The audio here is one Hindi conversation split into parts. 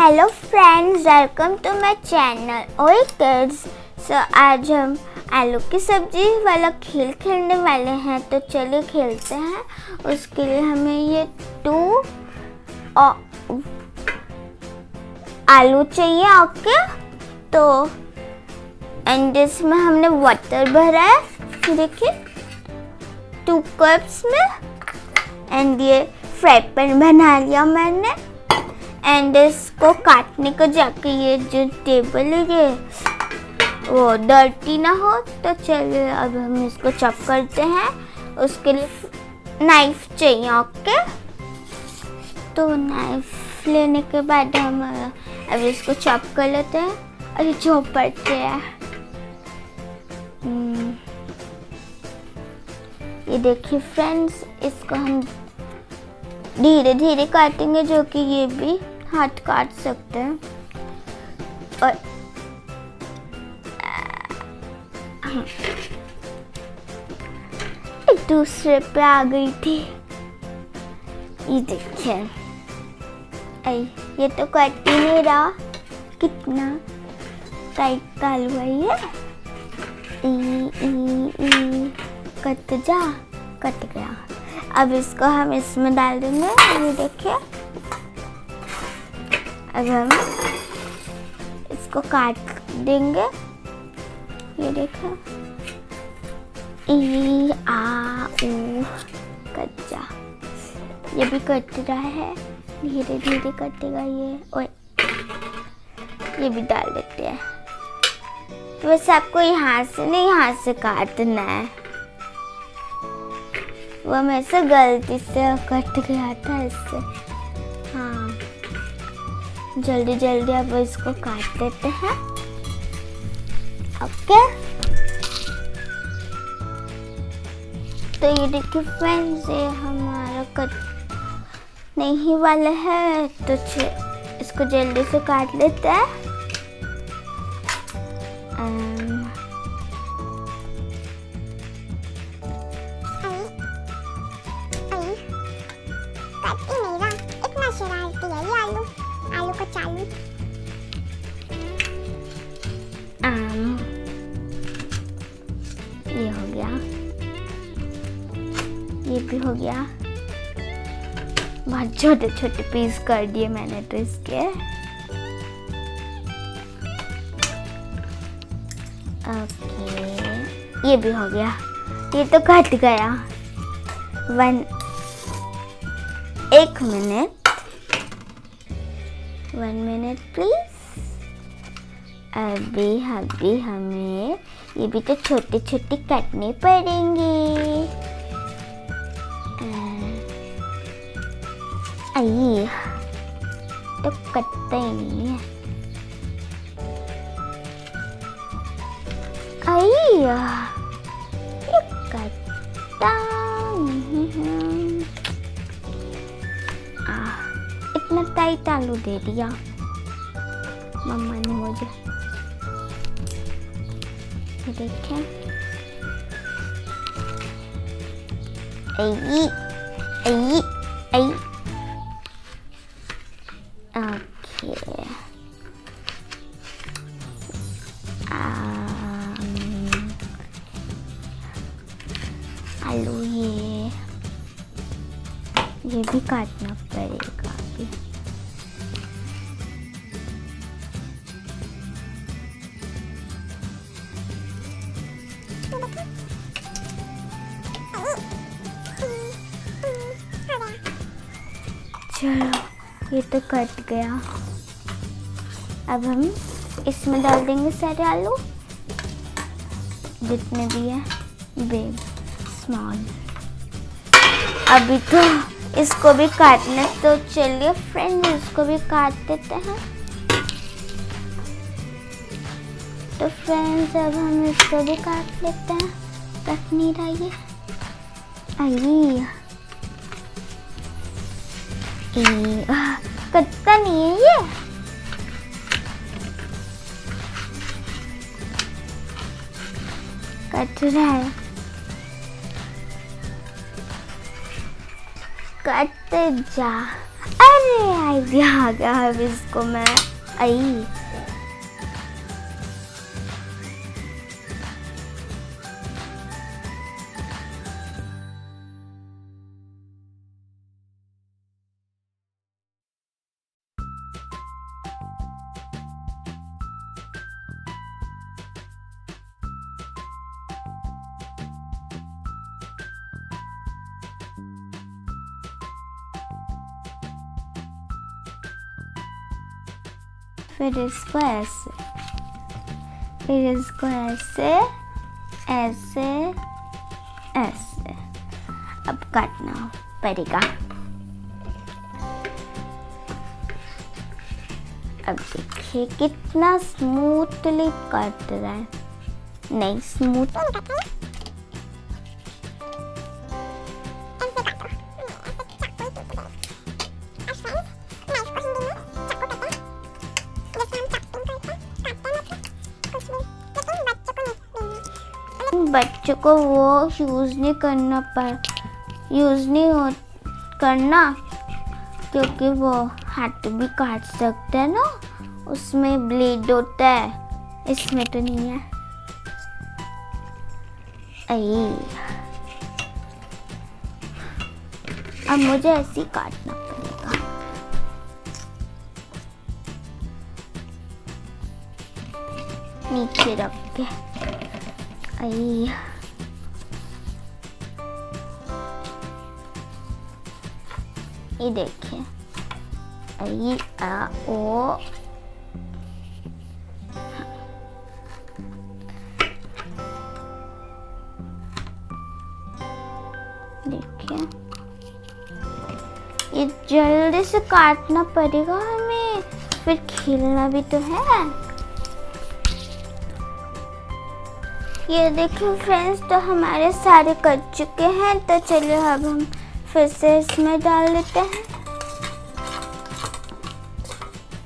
Hello friends, welcome to my channel ओyeekidz। सो आज हम आलू की सब्जी वाला खेल खेलने वाले हैं, तो चलिए खेलते हैं। उसके लिए हमें ये 2 आलू चाहिए। ओके, तो एंड इसमें हमने वाटर भरा है, देखिए 2 कप्स में। एंड ये फ्राई पैन बना लिया मैंने। एंड इसको काटने को जाके ये जो टेबल है ये वो डर्टी ना हो, तो चलिए अब हम इसको चॉप करते हैं। उसके लिए नाइफ चाहिए। ओके, तो नाइफ लेने के बाद हम अब इसको चॉप कर लेते हैं। अरे चॉप पड़ते हैं। ये देखिए फ्रेंड्स, इसको हम धीरे धीरे काटेंगे, जो कि ये भी हाथ काट सकते हैं। और एक दूसरे पे आ गई थी। ये देखिए, ये तो कट ही नहीं रहा, कितना टाइट तालू है ये। कट गया। अब इसको हम इसमें डाल देंगे। ये देखिए, अब हम इसको काट देंगे। ये देखो, कच्चा, ये भी कट रहा है, धीरे धीरे कटेगा ये। ओए, ये भी डाल देते हैं। वैसे आपको यहाँ से नहीं, यहाँ से काटना है। वो मेरे से गलती से कट गया था इससे। हाँ, जल्दी जल्दी अब इसको काट देते हैं। ओके, तो ये देखिए फ्रेंड्स, ये हमारा कट नहीं वाला है, तो इसको जल्दी से काट लेते हैं। आलू का चालू। ये हो गया, ये भी हो गया। बहुत छोटे छोटे पीस कर दिए मैंने तो इसके। ओके, ये भी हो गया। ये तो कट गया। 1 मिनट प्लीज। अभी हमें ये भी तो छोटे छोटे काटने पड़ेंगे। आई तो कटता ही नहीं है। आई ये कटता नहीं है। इतना टाइट आलू दे दिया मम्मा ने मुझे। ये देखें, ओके, आलू ये भी काटना पड़ेगा अभी। चलो, ये तो कट गया। अब हम इसमें डाल देंगे सारे आलू, जितने भी है, बिग स्मॉल। अभी तो इसको भी काटना, तो चलिए फ्रेंड्स इसको भी काट देते हैं। तो फ्रेंड्स अब हम इसको भी काट लेते हैं। कट नहीं रहा ये। कटता नहीं है ये। कट रहा है। कट जा। अरे आइडिया आ गया अब इसको मैं आई फिर इसको ऐसे, फिर इसको ऐसे ऐसे ऐसे अब काटना पड़ेगा। अब देखिए कितना स्मूथली कट रहा है। नहीं स्मूथ बच्चों को वो यूज़ नहीं करना करना क्योंकि वो हाथ भी काट सकते हैं ना, उसमें ब्लीड होता है, इसमें तो नहीं है। अब मुझे ऐसे ही काटना पड़ेगा। नीचे रख के ये देखिए ओ देखिए ये जल्दी से काटना पड़ेगा हमें, फिर खेलना भी तो है। ये देखिए फ्रेंड्स, तो हमारे सारे कट चुके हैं, तो चलिए अब हम फिर से इसमें डाल देते हैं।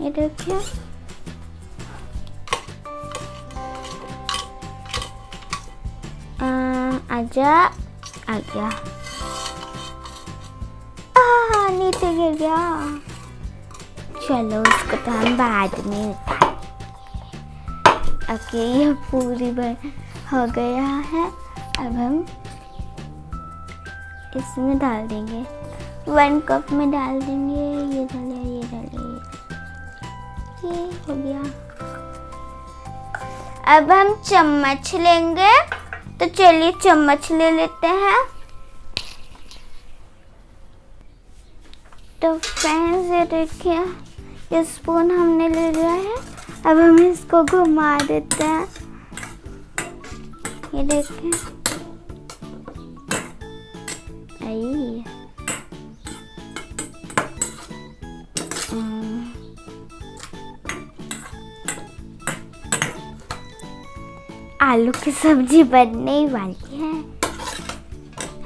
ये देखिए आजा आ गया, नीचे गिर गया। चलो उसको तो हम बाद में ओके, ये पूरी बार हो गया है। अब हम इसमें डाल देंगे, 1 कप में डाल देंगे। ये डाले, ये डाले, ये हो गया। अब हम चम्मच लेंगे, तो चलिए चम्मच ले लेते हैं। तो फ्रेंड्स ये देखिए, ये स्पून हमने ले लिया है। अब हम इसको घुमा देते हैं। ये देखिए आलू की सब्जी बनने ही वाली है।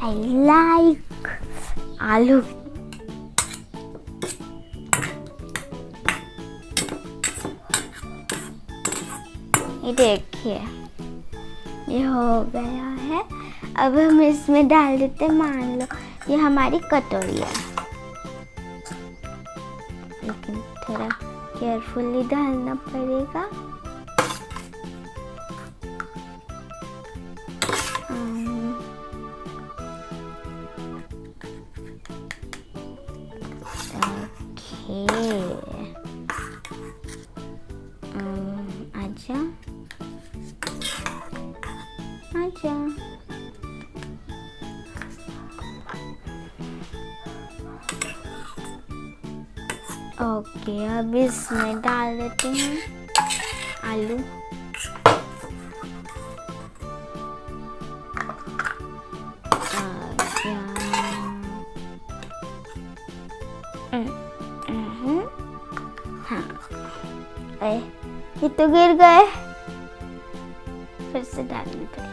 आई लाइक आलू। ये देखिए ये हो गया है। अब हम इसमें डाल देते हैं, मान लो ये हमारी कटोरी है, लेकिन थोड़ा केयरफुली डालना पड़ेगा। आजा आजा। ओके, अब इसमें डाल देते हैं आलू। हाँ, ये तो गिर गए, फिर से डालनी पड़ेगी।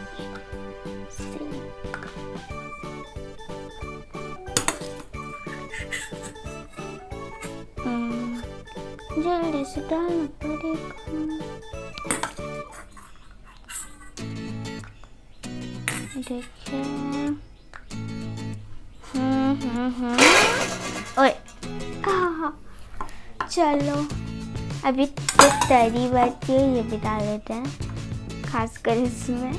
जल्दी से डालना पड़ेगा। देखिए ओए चलो अभी जो तरी बची है ये भी डाल देते हैं, खासकर इसमें।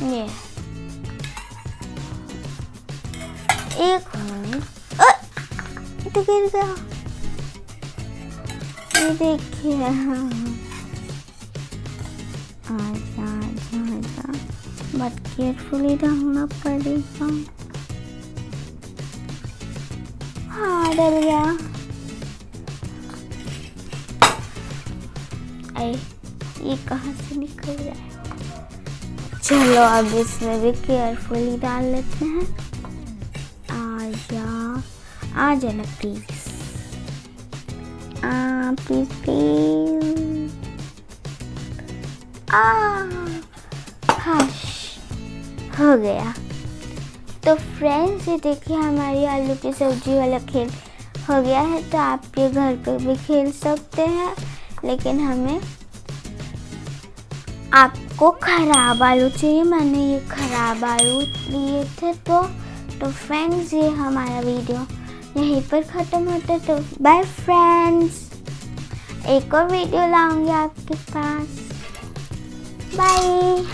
ये एक मिनट, तो गिर गया। ये देखिए, आजा आजा आजा, बट केयरफुली डालना पड़ेगा। हाँ डल गया। ये कहाँ से निकल रहा है? चलो अब इसमें भी केयरफुली डाल लेते हैं। आ जाना प्लीज, प्लीज प्लीज। हश, हो गया। तो फ्रेंड्स ये देखिए हमारी आलू की सब्जी वाला खेल हो गया है। तो आप ये घर पे भी खेल सकते हैं, लेकिन हमें आपको खराब आलू चाहिए। मैंने ये खराब आलू लिए थे। तो फ्रेंड्स ये हमारा वीडियो यहीं पर ख़त्म होता है। तो बाय फ्रेंड्स, एक और वीडियो लाऊंगी आपके पास। बाय।